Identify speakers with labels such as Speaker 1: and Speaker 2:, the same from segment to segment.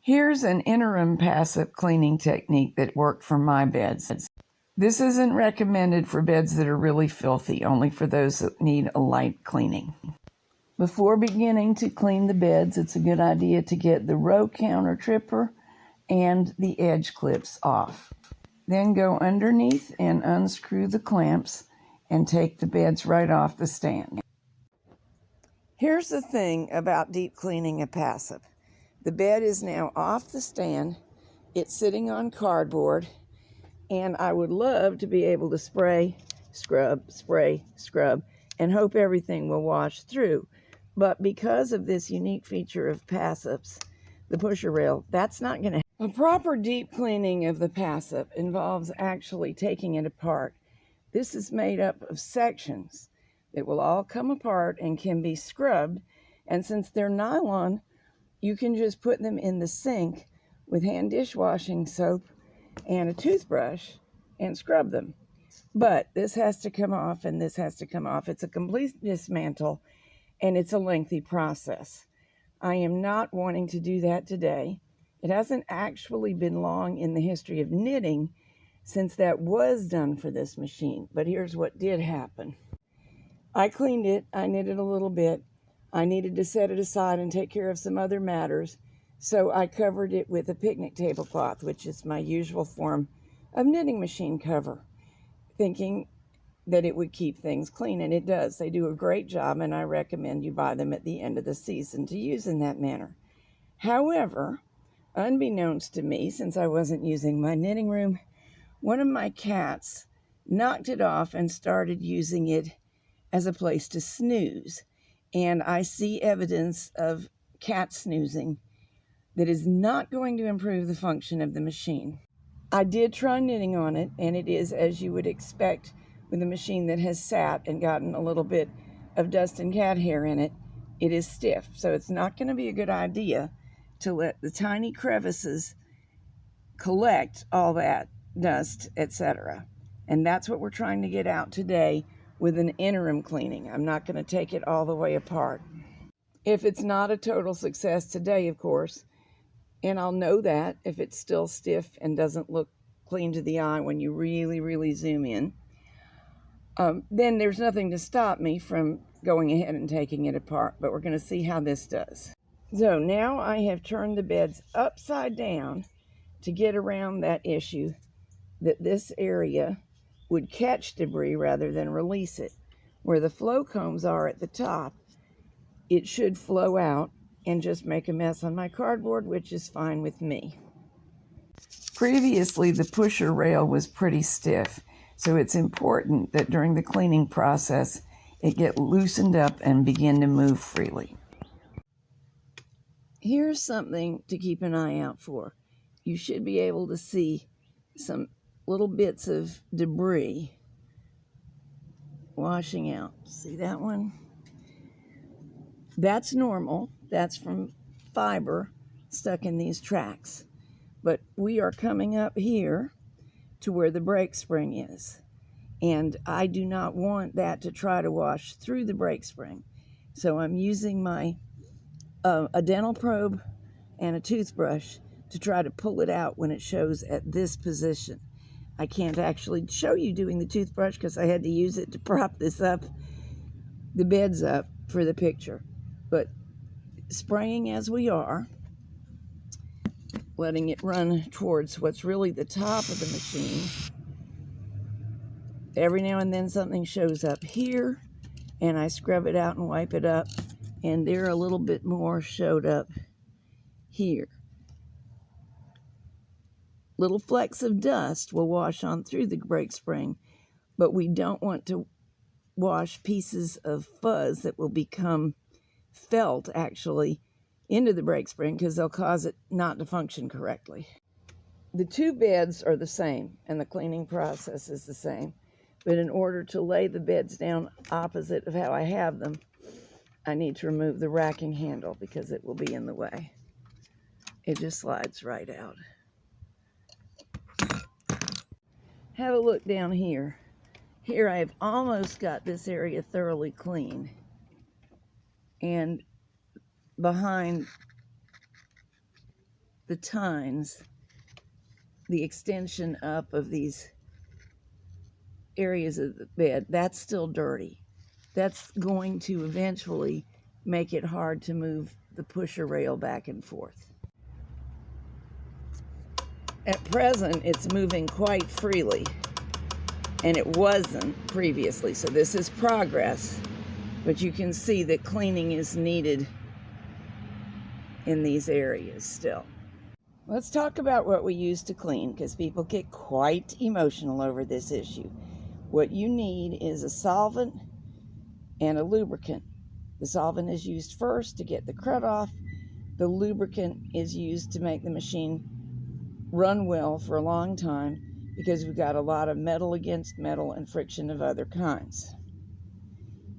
Speaker 1: Here's an interim Passap cleaning technique that worked for my beds. This isn't recommended for beds that are really filthy, only for those that need a light cleaning. Before beginning to clean the beds, it's a good idea to get the row counter tripper and the edge clips off. Then go underneath and unscrew the clamps and take the beds right off the stand. Here's the thing about deep cleaning a Passap. The bed is now off the stand, it's sitting on cardboard, and I would love to be able to spray, scrub, and hope everything will wash through. But because of this unique feature of Passaps, the pusher rail, that's not going to happen. A proper deep cleaning of the Passap involves actually taking it apart. This is made up of sections that will all come apart and can be scrubbed, and since they're nylon, you can just put them in the sink with hand dishwashing soap and a toothbrush and scrub them. But this has to come off and this has to come off. It's a complete dismantle and it's a lengthy process. I am not wanting to do that today. It hasn't actually been long in the history of knitting since that was done for this machine. But here's what did happen. I cleaned it, I knitted a little bit. I needed to set it aside and take care of some other matters, so I covered it with a picnic tablecloth, which is my usual form of knitting machine cover, thinking that it would keep things clean, and it does. They do a great job, and I recommend you buy them at the end of the season to use in that manner. However, unbeknownst to me, since I wasn't using my knitting room, one of my cats knocked it off and started using it as a place to snooze. And I see evidence of cat snoozing that is not going to improve the function of the machine. I did try knitting on it, and it is, as you would expect with a machine that has sat and gotten a little bit of dust and cat hair in it, it is stiff. So it's not going to be a good idea to let the tiny crevices collect all that dust, etc. And that's what we're trying to get out today with an interim cleaning. I'm not going to take it all the way apart. If it's not a total success today, of course, and I'll know that if it's still stiff and doesn't look clean to the eye when you really zoom in, then there's nothing to stop me from going ahead and taking it apart. But we're going to see how this does. So now I have turned the beds upside down to get around that issue that this area would catch debris rather than release it. Where the flow combs are at the top, it should flow out and just make a mess on my cardboard, which is fine with me. Previously, the pusher rail was pretty stiff, so it's important that during the cleaning process, it get loosened up and begin to move freely. Here's something to keep an eye out for. You should be able to see some little bits of debris washing out. See that one? That's normal. That's from fiber stuck in these tracks. But we are coming up here to where the brake spring is. And I do not want that to try to wash through the brake spring. So I'm using my a dental probe and a toothbrush to try to pull it out when it shows at this position. I can't actually show you doing the toothbrush because I had to use it to prop this up, the beds up for the picture. But spraying as we are, letting it run towards what's really the top of the machine. Every now and then something shows up here, and I scrub it out and wipe it up, and there a little bit more showed up here. Little flecks of dust will wash on through the brake spring, but we don't want to wash pieces of fuzz that will become felt actually into the brake spring because they'll cause it not to function correctly. The two beds are the same and the cleaning process is the same, but in order to lay the beds down opposite of how I have them, I need to remove the racking handle because it will be in the way. It just slides right out. Have a look down here. Here I have almost got this area thoroughly clean. And behind the tines, the extension up of these areas of the bed, that's still dirty. That's going to eventually make it hard to move the pusher rail back and forth. At present, it's moving quite freely, and it wasn't previously, so this is progress, but you can see that cleaning is needed in these areas still. Let's talk about what we use to clean, because people get quite emotional over this issue. What you need is a solvent and a lubricant. The solvent is used first to get the crud off. The lubricant is used to make the machine run well for a long time, because we've got a lot of metal against metal and friction of other kinds.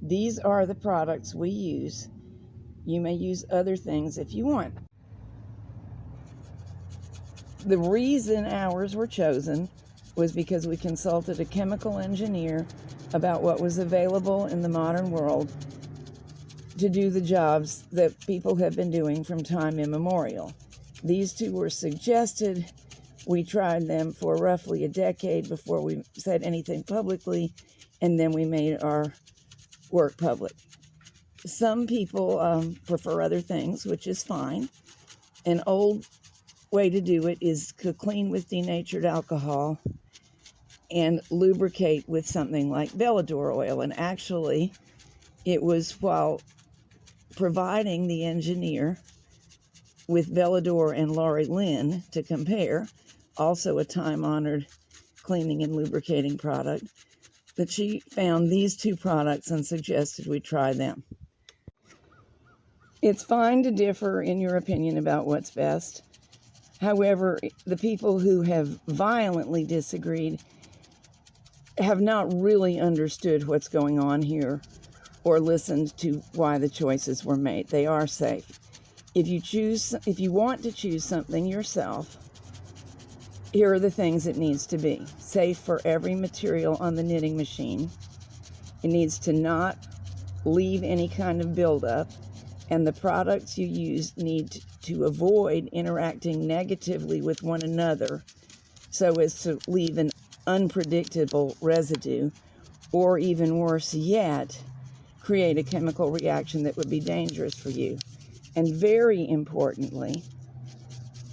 Speaker 1: These are the products we use. You may use other things if you want. The reason ours were chosen was because we consulted a chemical engineer about what was available in the modern world to do the jobs that people have been doing from time immemorial. These two were suggested. We tried them for roughly a decade before we said anything publicly, and then we made our work public. Some people prefer other things, which is fine. An old way to do it is to clean with denatured alcohol and lubricate with something like Bellador oil. And actually, it was while providing the engineer with Bellador and Laurie Lynn to compare, also a time-honored cleaning and lubricating product, that she found these two products and suggested we try them. It's fine to differ in your opinion about what's best. However, the people who have violently disagreed have not really understood what's going on here or listened to why the choices were made. They are safe. If you want to choose something yourself, here are the things it needs to be. Safe for every material on the knitting machine. It needs to not leave any kind of buildup, and the products you use need to avoid interacting negatively with one another so as to leave an unpredictable residue, or even worse yet, create a chemical reaction that would be dangerous for you. And very importantly,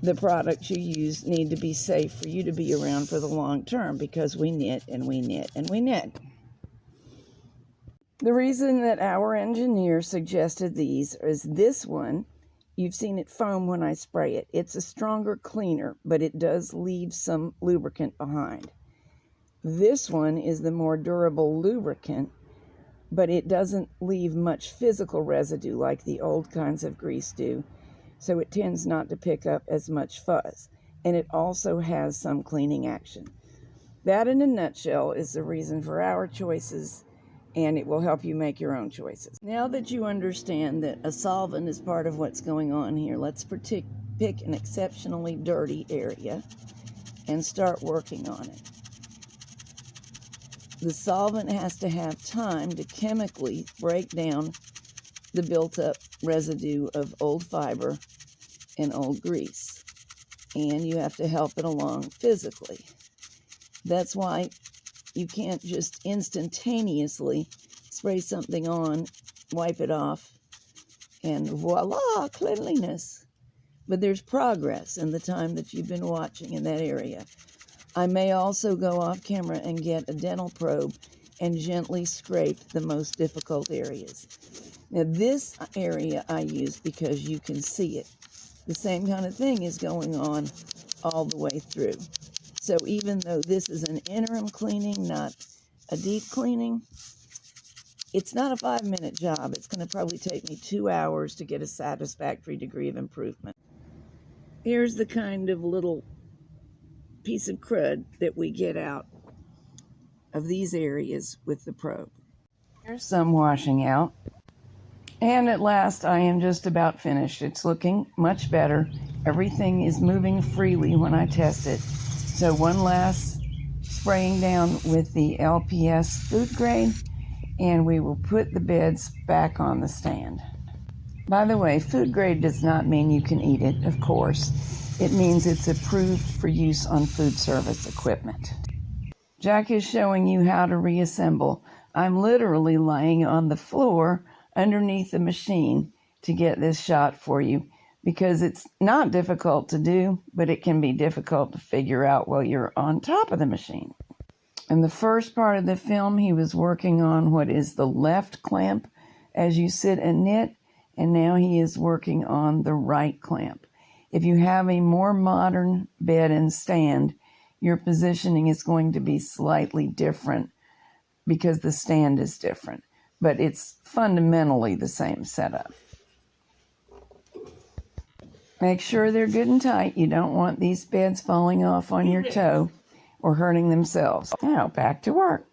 Speaker 1: the products you use need to be safe for you to be around for the long term, because we knit and we knit and we knit. The reason that our engineer suggested these is this one. You've seen it foam when I spray it. It's a stronger cleaner, but it does leave some lubricant behind. This one is the more durable lubricant, but it doesn't leave much physical residue like the old kinds of grease do, so it tends not to pick up as much fuzz. And it also has some cleaning action. That, in a nutshell, is the reason for our choices, and it will help you make your own choices. Now that you understand that a solvent is part of what's going on here, let's pick an exceptionally dirty area and start working on it. The solvent has to have time to chemically break down the built-up residue of old fiber and old grease, and you have to help it along physically. That's why you can't just instantaneously spray something on, wipe it off, and voila, cleanliness. But there's progress in the time that you've been watching in that area. I may also go off camera and get a dental probe and gently scrape the most difficult areas. Now this area I use because you can see it. The same kind of thing is going on all the way through. So even though this is an interim cleaning, not a deep cleaning, it's not a 5-minute job. It's going to probably take me 2 hours to get a satisfactory degree of improvement. Here's the kind of little piece of crud that we get out of these areas with the probe. Here's some washing out. And at last, I am just about finished. It's looking much better. Everything is moving freely when I test it. So one last spraying down with the LPS food grade, and we will put the beds back on the stand. By the way, food grade does not mean you can eat it, of course. It means it's approved for use on food service equipment. Jack is showing you how to reassemble. I'm literally lying on the floor underneath the machine to get this shot for you because it's not difficult to do, but it can be difficult to figure out while you're on top of the machine. In the first part of the film, he was working on what is the left clamp as you sit and knit, and now he is working on the right clamp. If you have a more modern bed and stand, your positioning is going to be slightly different because the stand is different, but it's fundamentally the same setup. Make sure they're good and tight. You don't want these beds falling off on your toe or hurting themselves. Now, back to work.